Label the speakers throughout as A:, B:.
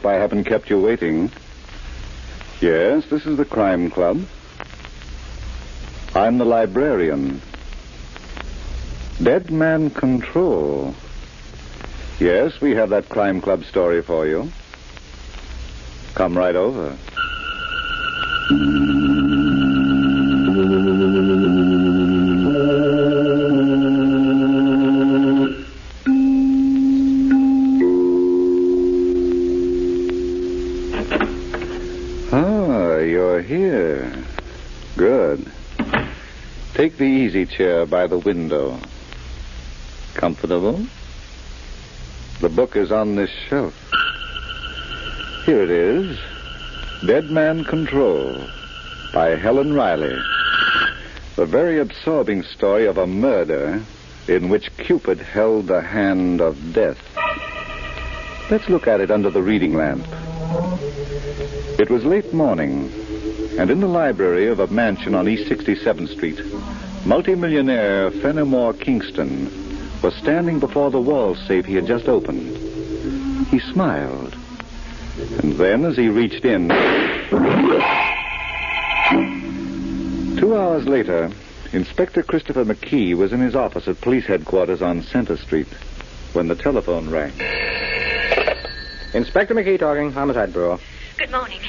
A: Hope I haven't kept you waiting. Yes, this is the Crime Club. I'm the Librarian. Dead Man Control. Yes, we have that Crime Club story for you. Come right over. You're here. Good. Take the easy chair by the window. Comfortable? The book is on this shelf. Here it is. Dead Man Control by Helen Riley. The very absorbing story of a murder in which Cupid held the hand of death. Let's look at it under the reading lamp. It was late morning, and in the library of a mansion on East 67th Street, multimillionaire Fenimore Kingston was standing before the wall safe he had just opened. He smiled, and then as he reached in... 2 hours later, Inspector Christopher McKee was in his office at police headquarters on Center Street when the telephone rang.
B: Inspector McKee talking, Homicide Bureau.
C: Good morning.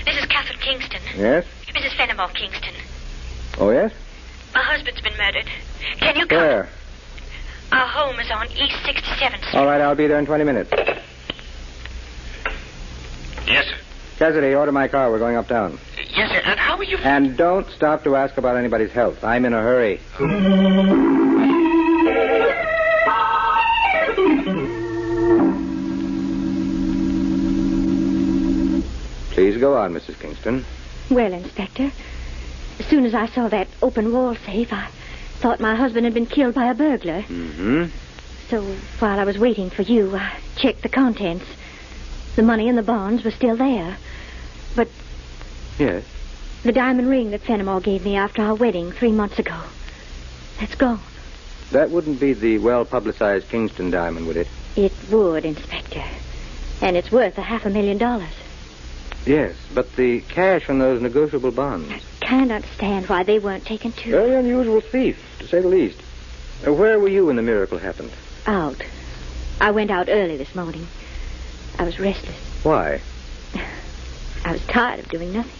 C: This is Catherine Kingston.
B: Yes?
C: Mrs. Fenimore Kingston.
B: Oh, yes?
C: My husband's been murdered. Can you come?
B: Where?
C: Our home is on East 67th Street.
B: All right, I'll be there in 20 minutes.
D: Yes, sir.
B: Cassidy, order my car. We're going uptown.
D: Yes, sir. And how are you...
B: And don't stop to ask about anybody's health. I'm in a hurry. Please go on, Mrs. Kingston.
E: Well, Inspector, as soon as I saw that open wall safe, I thought my husband had been killed by a burglar.
B: Mm-hmm.
E: So while I was waiting for you, I checked the contents. The money and the bonds were still there. But...
B: Yes?
E: The diamond ring that Fenimore gave me after our wedding 3 months ago. That's gone.
B: That wouldn't be the well-publicized Kingston diamond, would it?
E: It would, Inspector. And it's worth $500,000.
B: Yes, but the cash on those negotiable bonds.
E: I can't understand why they weren't taken too.
B: Very unusual thief, to say the least. Where were you when the miracle happened?
E: Out. I went out early this morning. I was restless.
B: Why?
E: I was tired of doing nothing.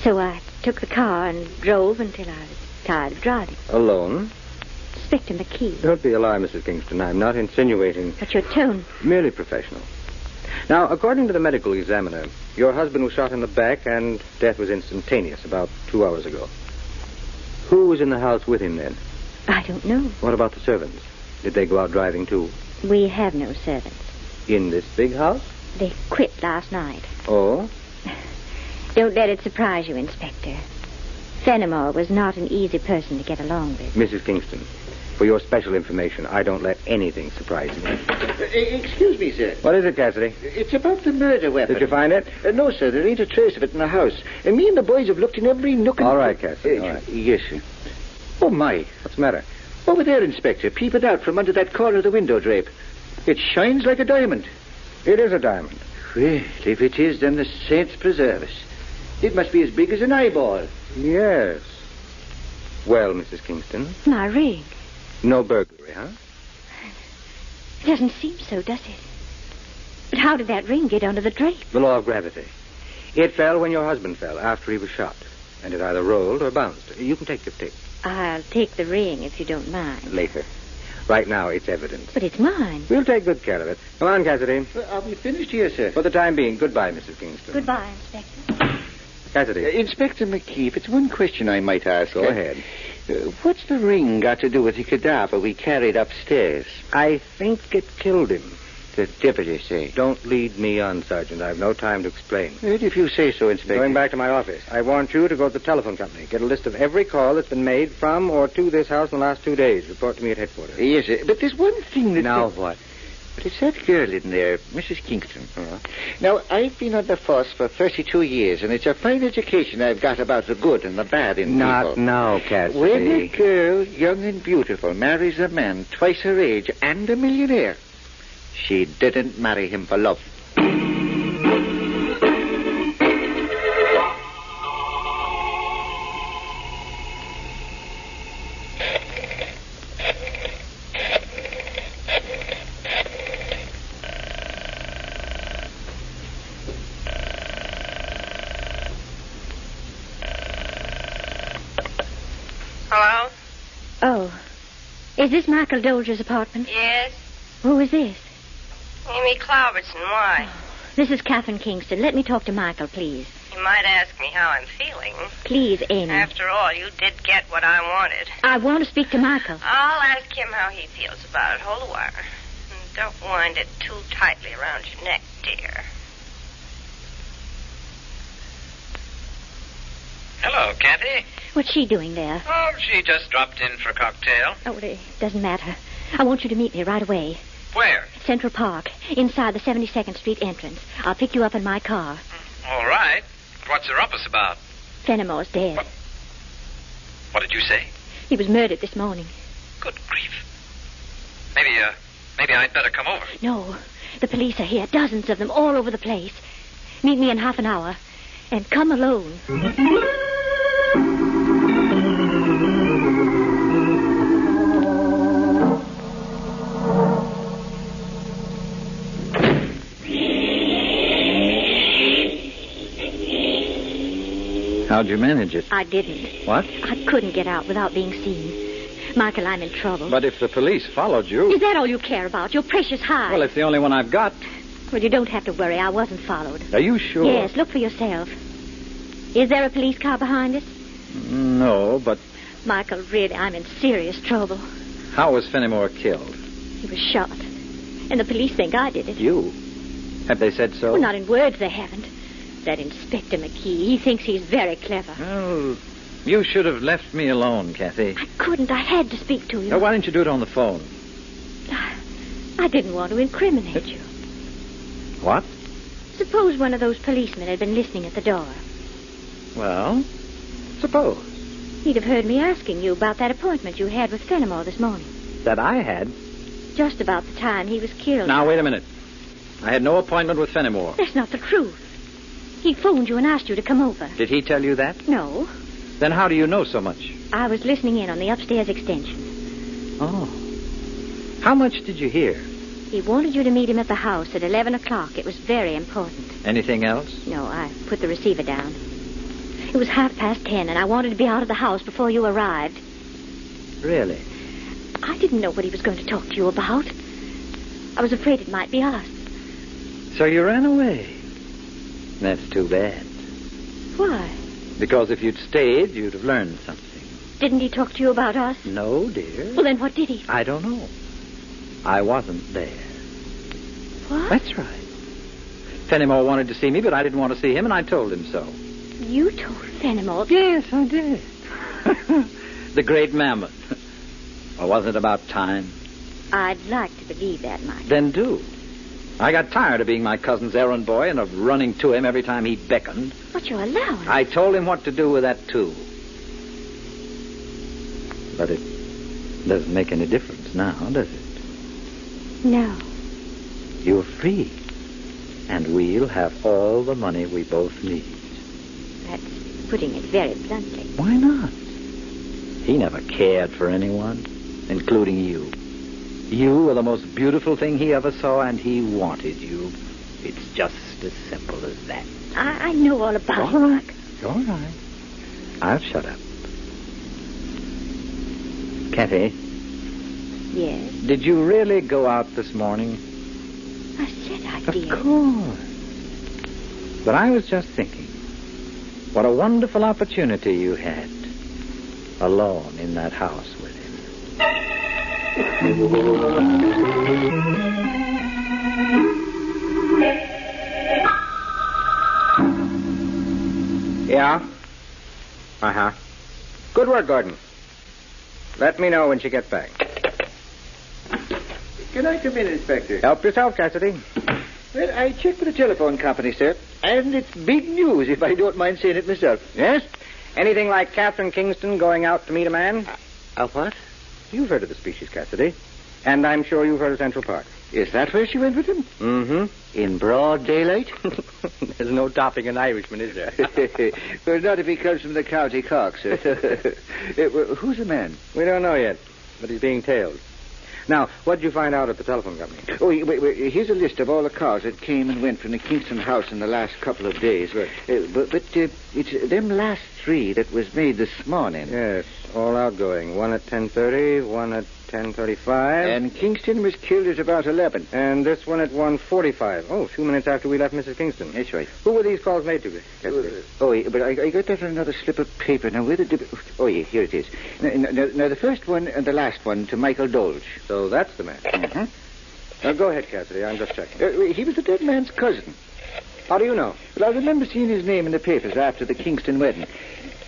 E: So I took the car and drove until I was tired of driving.
B: Alone?
E: Inspector McKee.
B: Don't be alarmed, Mrs. Kingston. I'm not insinuating.
E: But your tone...
B: Merely professional. Now, according to the medical examiner, your husband was shot in the back and death was instantaneous about 2 hours ago. Who was in the house with him then?
E: I don't know.
B: What about the servants? Did they go out driving too?
E: We have no servants.
B: In this big house?
E: They quit last night.
B: Oh?
E: Don't let it surprise you, Inspector. Fenimore was not an easy person to get along with.
B: Mrs. Kingston, for your special information, I don't let anything surprise me.
D: Excuse me, sir.
B: What is it, Cassidy?
D: It's about the murder weapon.
B: Did you find it?
D: No, sir. There ain't a trace of it in the house. Me and the boys have looked in every nook and...
B: All right, Cassidy, all right.
D: Yes, sir. Oh, my.
B: What's the matter?
D: Over there, Inspector. Peep it out from under that corner of the window drape. It shines like a diamond.
B: It is a diamond.
D: Well, if it is, then the saints preserve us. It must be as big as an eyeball.
B: Yes. Well, Mrs. Kingston?
E: My ring.
B: No burglary, huh?
E: It doesn't seem so, does it? But how did that ring get under the drape?
B: The law of gravity. It fell when your husband fell, after he was shot. And it either rolled or bounced. You can take your pick.
E: I'll take the ring if you don't mind.
B: Later. Right now, it's evidence.
E: But it's mine.
B: We'll take good care of it. Come on, Cassidy.
D: Are we finished here, sir?
B: For the time being, goodbye, Mrs. Kingston.
E: Goodbye, Inspector.
B: Cassidy.
D: Inspector McKee, if it's one question I might ask.
B: Go ahead.
D: What's the ring got to do with the cadaver we carried upstairs?
B: I think it killed him.
D: The devil, you say?
B: Don't lead me on, Sergeant. I've no time to explain.
D: If you say so, Inspector.
B: Going back to my office, I want you to go to the telephone company. Get a list of every call that's been made from or to this house in the last 2 days. Report to me at headquarters.
D: Yes, sir. But there's one thing that...
B: Now what?
D: But it's that girl in there, Mrs. Kingston. Now, I've been on the force for 32 years, and it's a fine education I've got about the good and the bad in people.
B: Not now, Cassidy.
D: When a girl, young and beautiful, marries a man twice her age and a millionaire, she didn't marry him for love.
E: Is this Michael Dolger's apartment?
F: Yes.
E: Who is this?
F: Amy Cloverton, why?
E: This is Catherine Kingston. Let me talk to Michael, please.
F: You might ask me how I'm feeling.
E: Please, Amy.
F: After all, you did get what I wanted.
E: I want to speak to Michael.
F: I'll ask him how he feels about it. Hold the wire. And don't wind it too tightly around your neck, dear.
G: Hello, Kathy.
E: What's she doing there?
G: Oh, she just dropped in for a cocktail.
E: Oh, it doesn't matter. I want you to meet me right away.
G: Where?
E: Central Park, inside the 72nd Street entrance. I'll pick you up in my car.
G: All right. What's the rumpus about?
E: Fenimore's dead.
G: What did you say?
E: He was murdered this morning.
G: Good grief. Maybe I'd better come over.
E: No, the police are here, dozens of them, all over the place. Meet me in half an hour, and come alone.
B: How'd you manage it?
E: I didn't.
B: What?
E: I couldn't get out without being seen. Michael, I'm in trouble.
B: But if the police followed you...
E: Is that all you care about? Your precious hide?
B: Well, it's the only one I've got.
E: Well, you don't have to worry. I wasn't followed.
B: Are you sure?
E: Yes, look for yourself. Is there a police car behind us?
B: No, but...
E: Michael, really, I'm in serious trouble.
B: How was Fenimore killed?
E: He was shot. And the police think I did it.
B: You? Have they said so?
E: Well, not in words, they haven't. That Inspector McKee, he thinks he's very clever.
B: Oh, you should have left me alone, Kathy.
E: I couldn't. I had to speak to you.
B: Now, why didn't you do it on the phone?
E: I didn't want to incriminate you.
B: What?
E: Suppose one of those policemen had been listening at the door.
B: Well, suppose.
E: He'd have heard me asking you about that appointment you had with Fenimore this morning.
B: That I had?
E: Just about the time he was killed.
B: Now, wait a minute. I had no appointment with Fenimore.
E: That's not the truth. He phoned you and asked you to come over.
B: Did he tell you that?
E: No.
B: Then how do you know so much?
E: I was listening in on the upstairs extension.
B: Oh. How much did you hear?
E: He wanted you to meet him at the house at 11 o'clock. It was very important.
B: Anything else?
E: No, I put the receiver down. It was 10:30, and I wanted to be out of the house before you arrived.
B: Really?
E: I didn't know what he was going to talk to you about. I was afraid it might be us.
B: So you ran away. That's too bad.
E: Why?
B: Because if you'd stayed, you'd have learned something.
E: Didn't he talk to you about us?
B: No, dear.
E: Well, then what did he?
B: I don't know. I wasn't there.
E: What?
B: That's right. Fenimore wanted to see me, but I didn't want to see him, and I told him so.
E: You told Fenimore?
B: Yes, I did. The great mammoth. Well, wasn't it about time?
E: I'd like to believe that, Mike.
B: Then do. I got tired of being my cousin's errand boy and of running to him every time he beckoned.
E: But you're allowed.
B: I told him what to do with that, too. But it doesn't make any difference now, does it?
E: No.
B: You're free. And we'll have all the money we both need.
E: That's putting it very bluntly.
B: Why not? He never cared for anyone, including you. You were the most beautiful thing he ever saw, and he wanted you. It's just as simple as that.
E: I know all about it.
B: All right. All right. I'll shut up. Kathy?
E: Yes?
B: Did you really go out this morning?
E: I said I did.
B: Of course. But I was just thinking, what a wonderful opportunity you had, alone in that house with him. Yeah? Uh-huh. Good work, Gordon. Let me know when she gets back.
D: Can I come in, Inspector?
B: Help yourself, Cassidy.
D: Well, I checked with the telephone company, sir, and it's big news, if I don't mind saying it myself.
B: Yes? Anything like Catherine Kingston going out to meet a man?
D: A what?
B: You've heard of the species, Cassidy. And I'm sure you've heard of Central Park.
D: Is that where she went with him?
B: Mm-hmm.
D: In broad daylight?
B: There's no topping an Irishman, is there?
D: Well, not if he comes from the county Cork, sir. Who's the man?
B: We don't know yet, but he's being tailed. Now, what did you find out at the telephone company?
D: Oh, wait, here's a list of all the cars that came and went from the Kingston house in the last couple of days.
B: Good.
D: But it's them last three that was made this morning.
B: Yes, all outgoing. One at 10:30, one at
H: 10:35.
D: And Kingston was killed at about 11.
H: And this one at 1:45. Oh, 2 minutes after we left Mrs. Kingston.
D: That's right.
H: Who were these calls made to?
D: But I got that on another slip of paper. Now, where did... Oh, yeah, here it is. Now, the first one and the last one to Michael Dolge.
H: So that's the man.
D: Mm-hmm.
H: Now, go ahead, Cassidy. I'm just checking.
D: He was the dead man's cousin.
H: How do you know?
D: Well, I remember seeing his name in the papers after the Kingston wedding.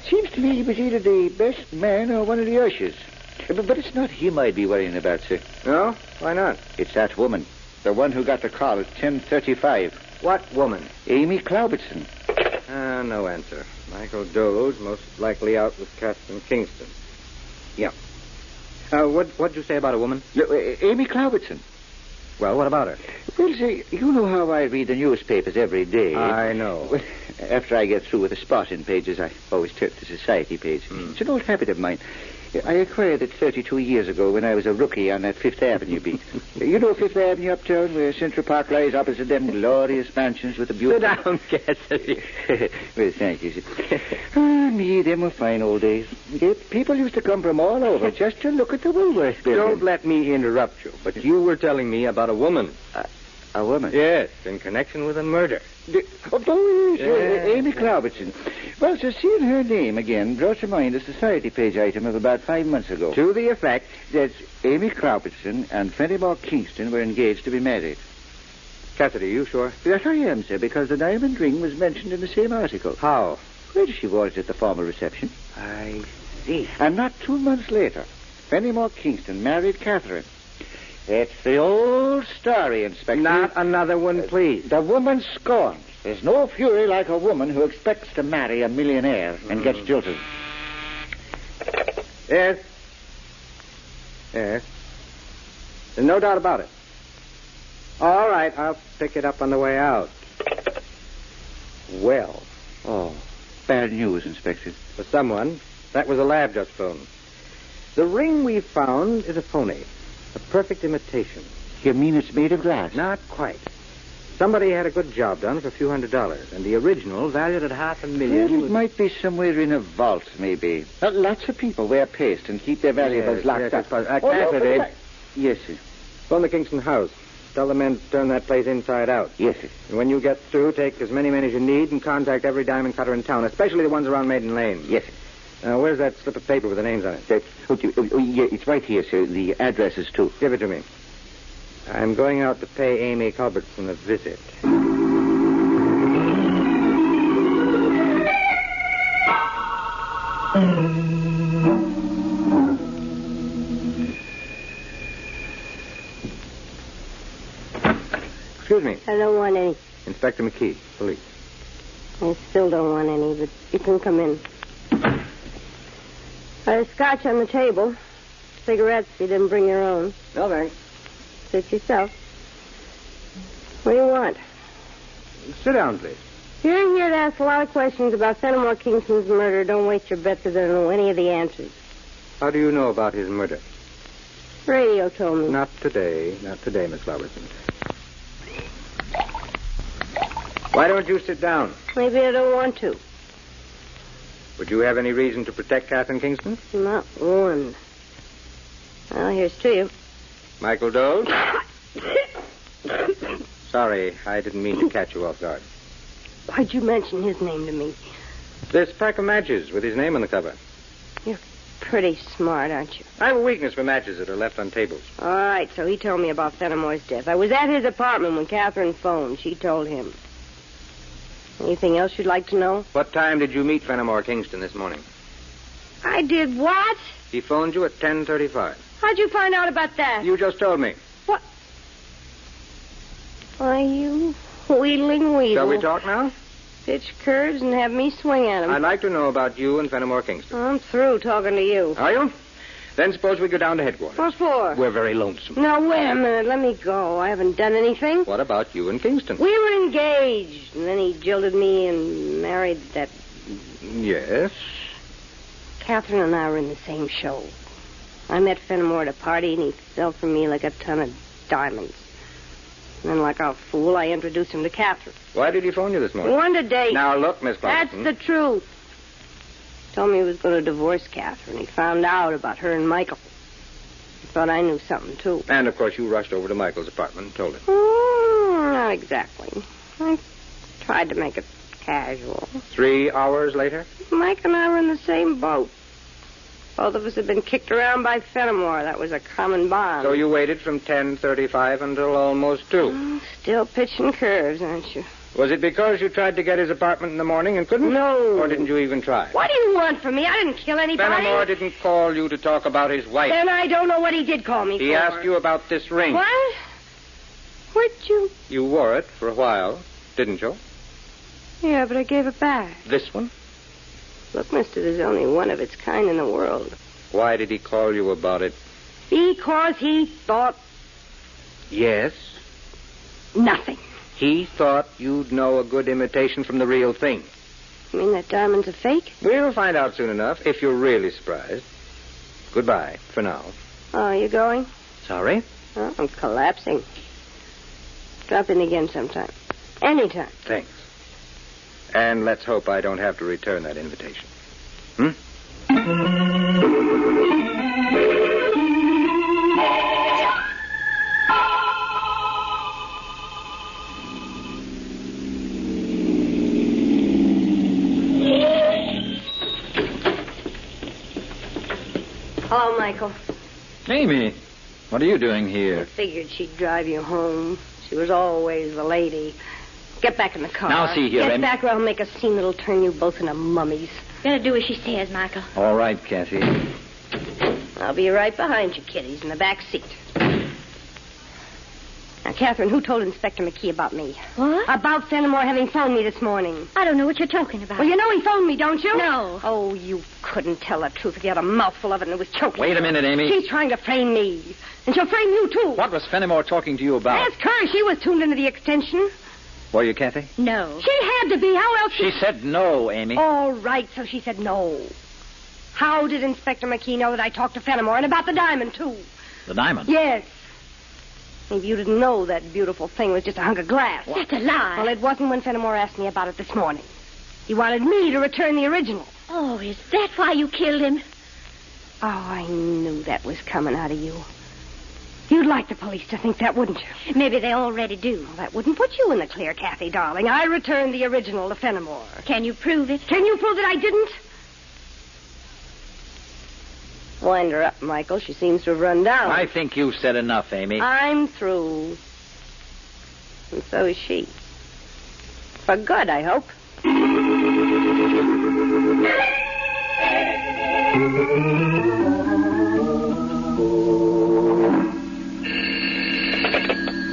D: Seems to me he was either the best man or one of the ushers. But it's not him I'd be worrying about, sir.
H: No? Why not?
D: It's that woman. The one who got the call at 10:35.
H: What woman?
D: Amy Cloubertson.
H: No answer. Michael Dolge, most likely out with Catherine Kingston. Yeah. What'd you say about a woman?
D: Amy Cloubertson.
H: Well, what about her?
D: Well, see, you know how I read the newspapers every day.
H: I know.
D: Well, after I get through with the spotting pages, I always turn to the society page. It's an old habit of mine. I acquired it 32 years ago when I was a rookie on that Fifth Avenue beat. You know Fifth Avenue uptown, where Central Park lies opposite them glorious mansions with the beautiful...
H: Sit down, Cassidy.
D: Well, thank you. Me, them were fine old days. People used to come from all over just to look at the Woolworth building.
H: Don't let me interrupt you, but you were telling me about a woman.
D: A woman?
H: Yes, in connection with a murder.
D: Amy Cloubertson. Well, so seeing her name again brought to mind a society page item of about 5 months ago.
H: To the effect
D: that Amy Cloubertson and Fenimore Kingston were engaged to be married.
H: Cassidy, you sure?
D: That I am, sir, because the diamond ring was mentioned in the same article.
H: How?
D: Well, she wore it at the formal reception.
H: I see.
D: And not 2 months later, Fenimore Kingston married Catherine. It's the old story, Inspector.
H: Not another one, please.
D: The woman scorned. There's no fury like a woman who expects to marry a millionaire and gets jilted.
H: Yes. Yes. There's no doubt about it. All right, I'll pick it up on the way out. Well.
D: Oh, bad news, Inspector.
H: For someone, that was a lab just phone. The ring we found is a phony. A perfect imitation.
D: You mean it's made of glass?
H: Not quite. Somebody had a good job done for a few $100s, and the original, valued at $500,000...
D: Well, it might be somewhere in a vault, maybe. Lots of people wear paste and keep their valuables locked up.
H: Cassidy.
D: Yes, sir.
H: Phone the Kingston house. Tell the men to turn that place inside out.
D: Yes, sir.
H: And when you get through, take as many men as you need and contact every diamond cutter in town, especially the ones around Maiden Lane.
D: Yes, sir.
H: Now, where's that slip of paper with the names on it?
D: Yeah, it's right here, sir. The addresses, too.
H: Give it to me. I'm going out to pay Amy Culbertson a visit. Excuse me.
I: I don't want any.
H: Inspector McKee, police.
I: I still don't want any, but you can come in. There's scotch on the table. Cigarettes, if you didn't bring your own.
H: No, thanks.
I: Suit yourself. What do you want?
H: Sit down, please.
I: You're here to ask a lot of questions about Fenimore Kingston's murder. Don't waste your breath because I don't know any of the answers.
H: How do you know about his murder?
I: Radio told me.
H: Not today. Not today, Miss Robertson. Why don't you sit down?
I: Maybe I don't want to.
H: Would you have any reason to protect Catherine Kingston?
I: Not one. Well, here's to you.
H: Michael Dolge? Sorry, I didn't mean to catch you off guard.
I: Why'd you mention his name to me?
H: This pack of matches with his name on the cover.
I: You're pretty smart, aren't you?
H: I have a weakness for matches that are left on tables.
I: All right, so he told me about Fenimore's death. I was at his apartment when Catherine phoned. She told him. Anything else you'd like to know?
H: What time did you meet Fenimore Kingston this morning?
I: I did what?
H: He phoned you at 10:35.
I: How'd you find out about that?
H: You just told me.
I: What? Why, you wheedling weasel.
H: Shall we talk now?
I: Pitch curves and have me swing at him.
H: I'd like to know about you and Fenimore Kingston.
I: I'm through talking to you.
H: Are you? Then suppose we go down to headquarters.
I: What for?
H: We're very lonesome.
I: Now, wait a minute. Let me go. I haven't done anything.
H: What about you and Kingston?
I: We were engaged, and then he jilted me and married that...
H: Yes?
I: Catherine and I were in the same show. I met Fenimore at a party, and he fell for me like a ton of diamonds. And then, like a fool, I introduced him to Catherine.
H: Why did he phone you this morning?
I: We wanted a date.
H: Now, look, Miss
I: That's
H: Paulson.
I: the truth. Told me he was going to divorce Catherine. He found out about her and Michael. Thought I knew something, too.
H: And, of course, you rushed over to Michael's apartment and told him.
I: Not exactly. I tried to make it casual.
H: 3 hours later?
I: Mike and I were in the same boat. Both of us had been kicked around by Fenimore. That was a common bond.
H: So you waited from 10:35 until almost 2.
I: Still pitching curves, aren't you?
H: Was it because you tried to get his apartment in the morning and couldn't?
I: No.
H: Or didn't you even try?
I: What do you want from me? I didn't kill anybody.
H: Fenimore didn't call you to talk about his wife.
I: Then I don't know what he did call me for.
H: He asked you about this ring.
I: What? Where'd you...
H: You wore it for a while, didn't you?
I: Yeah, but I gave it back.
H: This one?
I: Look, mister, there's only one of its kind in the world.
H: Why did he call you about it?
I: Because he thought...
H: Yes?
I: Nothing.
H: He thought you'd know a good imitation from the real thing.
I: You mean that diamond's a fake?
H: We'll find out soon enough, if you're really surprised. Goodbye, for now.
I: Oh, you going?
H: Sorry?
I: Oh, I'm collapsing. Drop in again sometime. Anytime.
H: Thanks. And let's hope I don't have to return that invitation.
I: Hello, Michael.
B: Amy, what are you doing
I: I
B: here?
I: figured she'd drive you home. She was always the lady. Get back in the car.
B: Now, see here,
I: Get
B: Amy.
I: back or I'll make a scene that'll turn you both into mummies.
E: Better do as she says, Michael.
B: All right, Kathy.
I: I'll be right behind you, kiddies, in the back seat. Now, Catherine, who told Inspector McKee about me?
E: What?
I: About Fenimore having phoned me this morning.
E: I don't know what you're talking about.
I: Well, you know he phoned me, don't you?
E: No.
I: Oh, you couldn't tell the truth if you had a mouthful of it and it was choking.
B: Wait a minute, Amy.
I: She's trying to frame me. And she'll frame you, too.
B: What was Fenimore talking to you about?
I: Ask her. She was tuned into the extension.
B: Were you, Kathy?
E: No.
I: She had to be. How else?
B: She said no, Amy.
I: All right, so she said no. How did Inspector McKee know that I talked to Fenimore and about the diamond, too?
B: The diamond?
I: Yes. Maybe you didn't know that beautiful thing was just a hunk of glass.
E: That's a lie.
I: Well, it wasn't when Fenimore asked me about it this morning. He wanted me to return the original.
E: Oh, is that why you killed him?
I: Oh, I knew that was coming out of you. You'd like the police to think that, wouldn't you?
E: Maybe they already do.
I: Well, that wouldn't put you in the clear, Kathy, darling. I returned the original to Fenimore.
E: Can you prove it?
I: Can you prove that I didn't? Wind her up, Michael. She seems to have run down.
B: I think you've said enough, Amy.
I: I'm through. And so is she. For good, I hope.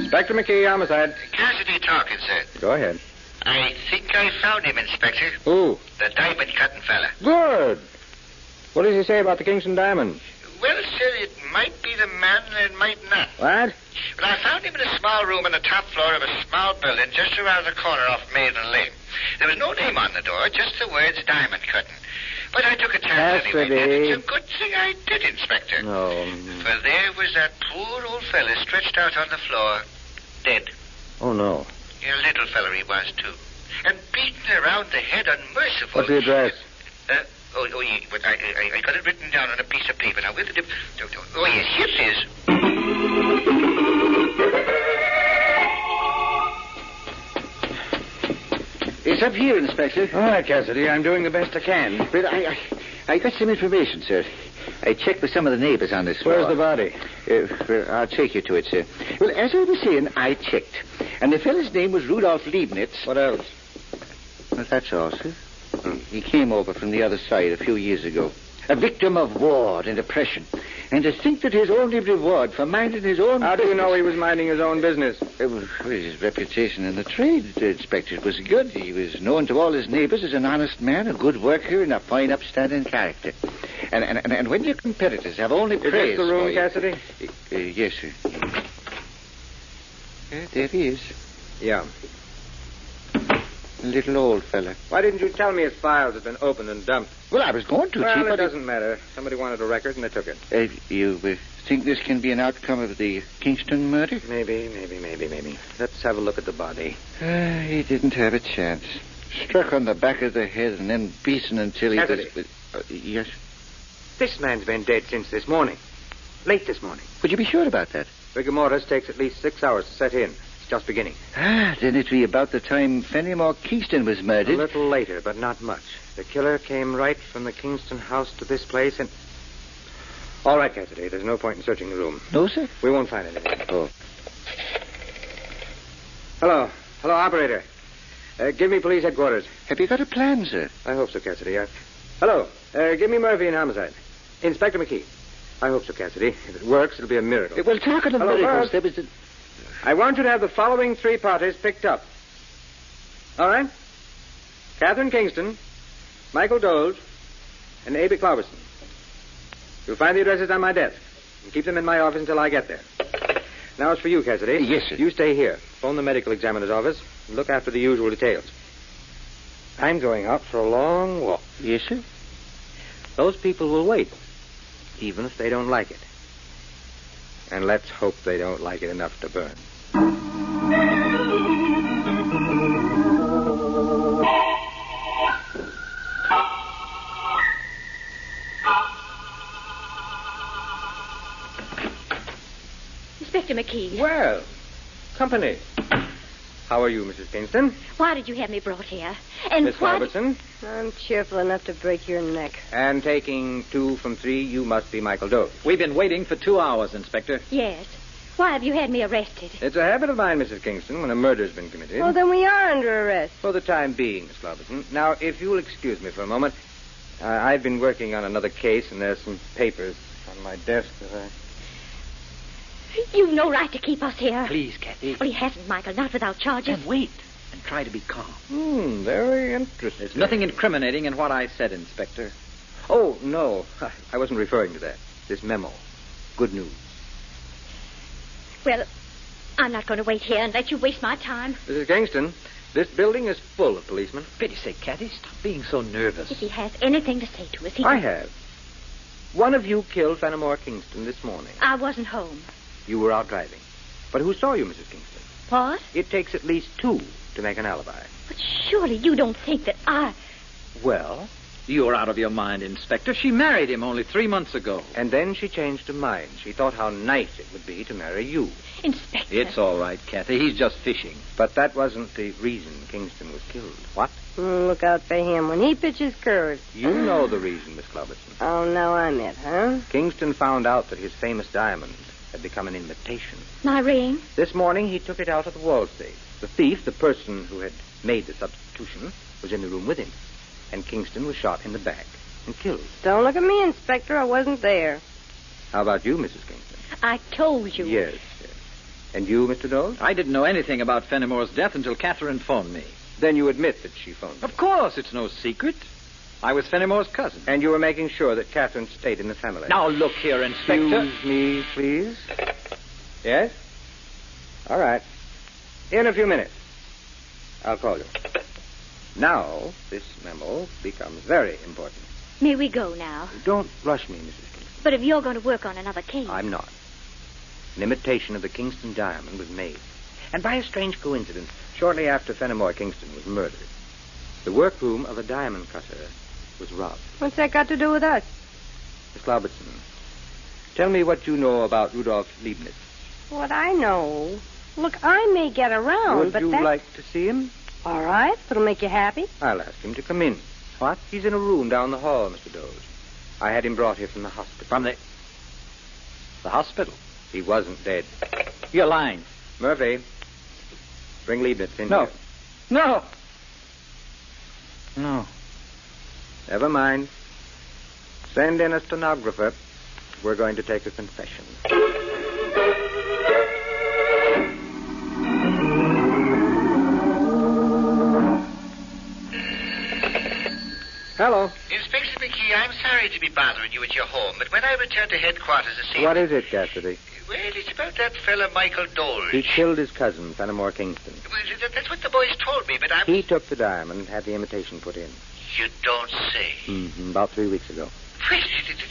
H: Inspector McKee, homicide.
J: Cassidy talking, sir.
H: Go ahead.
J: I think I found him, Inspector.
H: Who?
J: The diamond cutting fella.
H: Good. What does he say about the Kingston diamond?
J: Well, sir, it might be the man and it might not.
H: What?
J: But I found him in a small room on the top floor of a small building just around the corner off Maiden Lane. There was no name on the door, just the words diamond cutting. But I took a chance anyway. And it's a good thing I did, Inspector.
H: No.
J: For there was that poor old fella stretched out on the floor, dead.
H: Oh, no.
J: A little fella he was, too. And beaten around the head unmerciful.
H: What's the address?
J: Yeah, but I got it written down on a piece of paper. Now, where did it... Oh, yes, here it is.
D: It's up here, Inspector.
H: All right, Cassidy. I'm doing the best I can.
D: But I got some information, sir. I checked with some of the neighbors on this floor.
H: Where's the body?
D: Well, I'll take you to it, sir. Well, as I was saying, I checked. And the fellow's name was Rudolph Leibniz.
H: What else?
D: Well, that's all, sir. He came over from the other side a few years ago. A victim of war and oppression. And to think that his only reward for minding his own
H: How do you know he was minding his own business?
D: His reputation in the trade, Inspector, was good. He was known to all his neighbors as an honest man, a good worker, and a fine, upstanding character. And when your competitors have only
H: Is
D: praise
H: this the room,
D: for you...
H: Cassidy?
D: Yes, sir. There he is.
H: Yeah.
D: A little old fella.
H: Why didn't you tell me his files had been opened and dumped?
D: Well, I was going to,
H: Well,
D: Chief,
H: it
D: but...
H: doesn't matter. Somebody wanted a record and they took it.
D: You think this can be an outcome of the Kingston murder?
H: Maybe. Let's have a look at the body.
D: He didn't have a chance. Struck on the back of the head and then beaten until he
H: Cassidy.
D: was... yes?
H: This man's been dead since this morning. Late this morning.
D: Would you be sure about that?
H: Rigor mortis takes at least 6 hours to set in. It's just beginning.
D: Then it'd be about the time Fenimore Kingston was
H: A
D: murdered.
H: little later, but not much. The killer came right from the Kingston house to this place and... All right, Cassidy. There's no point in searching the room.
D: No, sir?
H: We won't find anything.
D: Oh.
H: Hello. Hello, operator. Give me police headquarters.
D: Have you got a plan, sir?
H: I hope so, Cassidy. Hello. Give me Murphy and homicide. Inspector McKee. I hope so, Cassidy. If it works, it'll be a miracle.
D: Well, talking of
H: Hello,
D: miracles,
H: Murph.
D: there was a...
H: I want you to have the following 3 parties picked up. All right? Catherine Kingston, Michael Doles, and A.B. Cloverson. You'll find the addresses on my desk. And keep them in my office until I get there. Now it's for you, Cassidy.
D: Yes, sir.
H: You stay here. Phone the medical examiner's office and look after the usual details. I'm going out for a long walk.
D: Yes, sir?
H: Those people will wait, even if they don't like it. And let's hope they don't like it enough to burn.
E: Inspector McKee.
H: Well, company. How are you, Mrs. Kingston?
E: Why did you have me brought here? And
H: Miss
E: why...
H: Robertson?
I: I'm cheerful enough to break your neck.
H: And taking 2 from 3, you must be Michael Doe.
B: We've been waiting for 2 hours, Inspector.
E: Yes. Why have you had me arrested?
H: It's a habit of mine, Mrs. Kingston, when a murder's been committed.
I: Well, then we are under arrest.
H: For the time being, Miss Robertson. Now, if you'll excuse me for a moment, I've been working on another case, and there's some papers on my desk that I...
E: You've no right to keep us here.
B: Please, Kathy.
E: Well, he hasn't, Michael, not without charges.
B: Then wait and try to be calm.
H: Very interesting.
B: There's nothing incriminating in what I said, Inspector.
H: Oh, no. I wasn't referring to that. This memo. Good news.
E: Well, I'm not going to wait here and let you waste my time.
H: Mrs. Kingston, this building is full of policemen.
B: For pity's sake, Kathy, stop being so nervous.
E: If he has anything to say to us,
H: I have. One of you killed Fenimore Kingston this morning.
E: I wasn't home.
H: You were out driving. But who saw you, Mrs. Kingston?
E: What?
H: It takes at least 2 to make an alibi.
E: But surely you don't think that I...
B: Well, you're out of your mind, Inspector. She married him only 3 months ago.
H: And then she changed her mind. She thought how nice it would be to marry you.
E: Inspector...
B: It's all right, Kathy. He's just fishing.
H: But that wasn't the reason Kingston was killed. What?
I: Look out for him when he pitches curves.
H: You know the reason, Miss Cloverton.
I: Oh, now I'm it, huh?
H: Kingston found out that his famous diamond had become an imitation.
E: My ring?
H: This morning, he took it out of the wall safe. The thief, the person who had made the substitution, was in the room with him. And Kingston was shot in the back and killed.
I: Don't look at me, Inspector. I wasn't there.
H: How about you, Mrs. Kingston?
E: I told you.
H: Yes. And you, Mr. Dole?
B: I didn't know anything about Fenimore's death until Catherine phoned me.
H: Then you admit that she phoned you.
B: Of course, it's no secret. I was Fenimore's cousin.
H: And you were making sure that Catherine stayed in the family.
B: Now, look here, Inspector.
H: Excuse me, please. Yes? All right. In a few minutes. I'll call you. Now, this memo becomes very important.
E: May we go now?
H: Don't rush me, Mrs. Kingston.
E: But if you're going to work on another case...
H: I'm not. An imitation of the Kingston diamond was made. And by a strange coincidence, shortly after Fenimore Kingston was murdered, the workroom of a diamond cutter was robbed.
I: What's that got to do with us?
H: Miss Cloverton, tell me what you know about Rudolf Leibniz.
I: What I know? Look, I may get around,
H: Would
I: but
H: you
I: that's...
H: like to see him?
I: All right, if it'll make you happy.
H: I'll ask him to come in.
B: What?
H: He's in a room down the hall, Mr. Doze. I had him brought here from the hospital.
B: From the hospital?
H: He wasn't dead.
B: You're lying.
H: Murphy, bring Leibniz in
B: No.
H: here.
B: No. No.
H: Never mind. Send in a stenographer. We're going to take a confession. Hello.
J: Inspector McKee, I'm sorry to be bothering you at your home, but when I returned to headquarters this evening...
H: What is it, Cassidy?
J: Well, it's about that fella Michael Dole.
H: He killed his cousin, Fenimore Kingston.
J: Well, that's what the boys told me, but I'm...
H: He took the diamond and had the imitation put in.
J: You don't say.
H: About 3 weeks ago.
J: Well,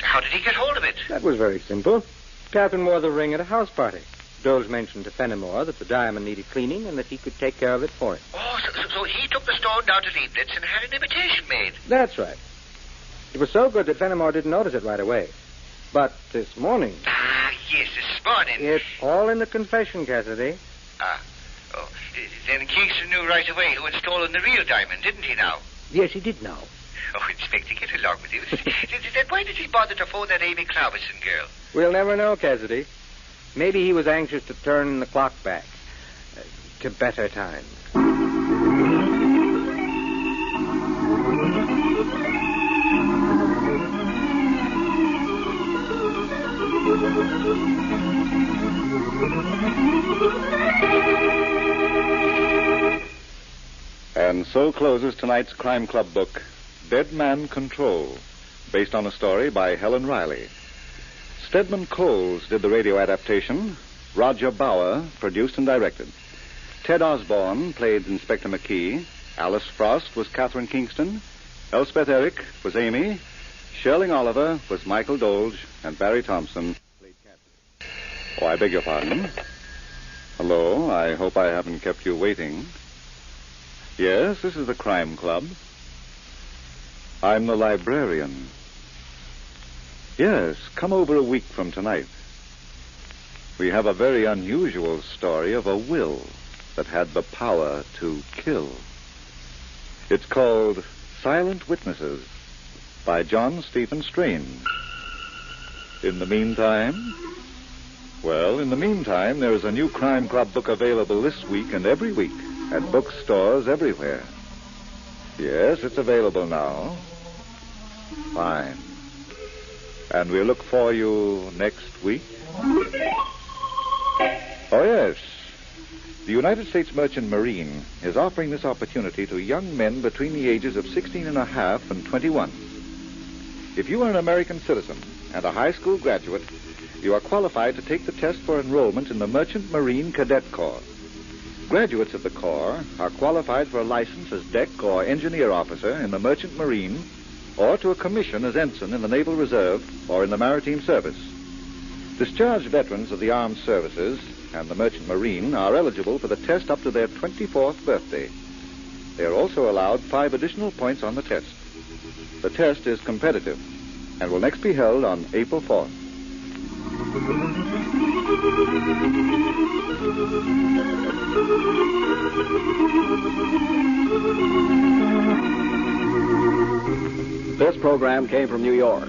J: how did he get hold of it?
H: That was very simple. Catherine wore the ring at a house party. Doles mentioned to Fenimore that the diamond needed cleaning and that he could take care of it for him.
J: Oh, so he took the stone down to Leibniz and had an imitation made.
H: That's right. It was so good that Fenimore didn't notice it right away. But this morning...
J: Ah, Yes, this morning.
H: It's all in the confession, Cassidy.
J: Ah. Oh. Then Kingston knew right away who had stolen the real diamond, didn't he now?
B: Yes, he did know.
J: Oh, Inspector, get along with you. Then why did he bother to phone that Amy Cloverson girl?
H: We'll never know, Cassidy. Maybe he was anxious to turn the clock back to better times.
A: And so closes tonight's Crime Club book, Dead Man Control, based on a story by Helen Riley. Stedman Coles did the radio adaptation. Roger Bauer produced and directed. Ted Osborne played Inspector McKee. Alice Frost was Catherine Kingston. Elspeth Eric was Amy. Sherling Oliver was Michael Dolge. And Barry Thompson played Cassidy. Oh, I beg your pardon. Hello, I hope I haven't kept you waiting. Yes, this is the Crime Club. I'm the librarian. Yes, come over a week from tonight. We have a very unusual story of a will that had the power to kill. It's called Silent Witnesses by John Stephen Strain. In the meantime, there is a new Crime Club book available this week and every week at bookstores everywhere. Yes, it's available now. Fine. And we'll look for you next week. Oh, yes. The United States Merchant Marine is offering this opportunity to young men between the ages of 16 and a half and 21. If you are an American citizen and a high school graduate, you are qualified to take the test for enrollment in the Merchant Marine Cadet Corps. Graduates of the Corps are qualified for a license as deck or engineer officer in the Merchant Marine or to a commission as ensign in the Naval Reserve or in the Maritime Service. Discharged veterans of the armed services and the Merchant Marine are eligible for the test up to their 24th birthday. They are also allowed 5 additional points on the test. The test is competitive and will next be held on April 4th.
K: This program came from New York.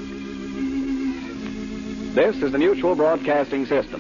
K: This is the Mutual Broadcasting System.